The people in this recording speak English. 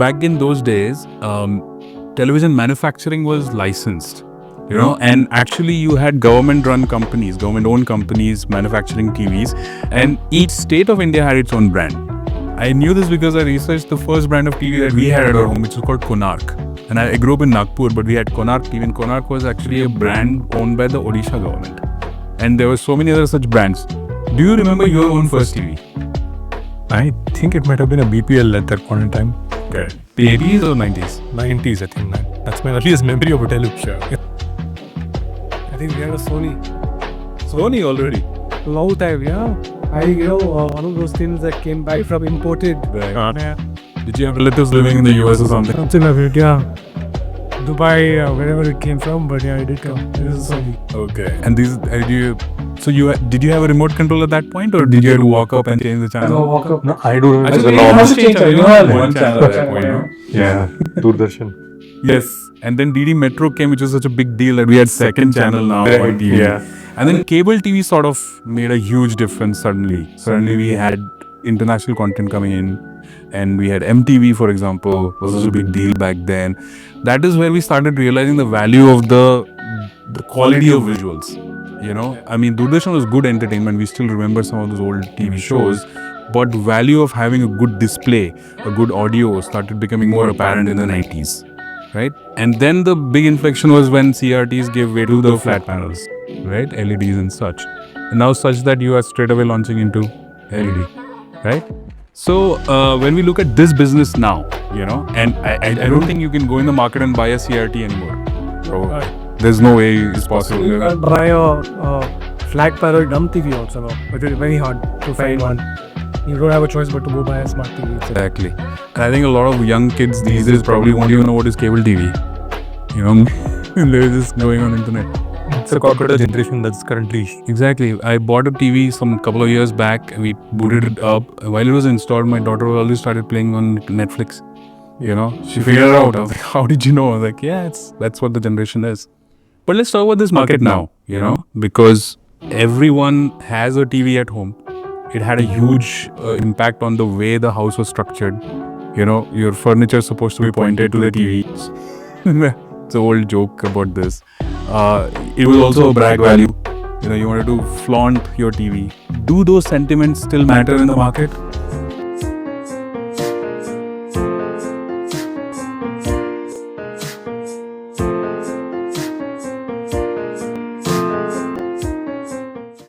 back in those days, television manufacturing was licensed. And actually you had government-owned companies manufacturing TVs, and each state of India had its own brand. I knew this because I researched the first brand of TV that we had at our home, which was called Konark. And I grew up in Nagpur, but we had Konark TV, and Konark was actually a brand owned by the Odisha government. And there were so many other such brands. Do you remember your own first TV? I think it might have been a BPL at that point in time. Okay. The 80s or 90s? 90s, I think. That's my earliest memory of a television. I think we had a Sony. Sony already? Long time, yeah. One of those things that came back from imported. Right. Yeah. Did you have relatives living in the US or something? Something like it, yeah. Dubai, wherever it came from, but yeah, it did come. It was a Sony. Okay. And did you have a remote control at that point, or did you have to walk up and change the channel? No, walk up. No, I don't Actually, remember. you have to change channel. You had one channel at that point, no? Yeah, doordarshan. Yes. And then DD Metro came, which was such a big deal that we had second channel now on TV. Yeah. And then cable TV sort of made a huge difference suddenly. Suddenly we had international content coming in, and we had MTV, for example, was such a big deal back then. That is where we started realizing the value of the quality of visuals. I mean, Doordarshan was good entertainment. We still remember some of those old TV shows. But value of having a good display, a good audio started becoming more apparent in the 90s. Right? And then the big inflection was when CRTs gave way to the flat panels, right? LEDs and such. And now such that you are straight away launching into LED, right? So when we look at this business now, and I don't think you can go in the market and buy a CRT anymore. So there's no way it's possible. You can buy a flat panel dumb TV also now, but it's very hard to find one. You don't have a choice but to go buy a smart TV. Exactly. And I think a lot of young kids these days probably won't even know what is cable TV. They're just going on internet. It's a corporate generation that's currently... Exactly. I bought a TV some couple of years back. We booted it up. While it was installed, my daughter already started playing on Netflix. She figured it out. I was like, how did you know? I was like, yeah, that's what the generation is. But let's talk about this market now, because everyone has a TV at home. It had a huge impact on the way the house was structured. Your furniture is supposed to be pointed to the TV. It's an old joke about this. It was also a brag value. You wanted to flaunt your TV. Do those sentiments still matter in the market?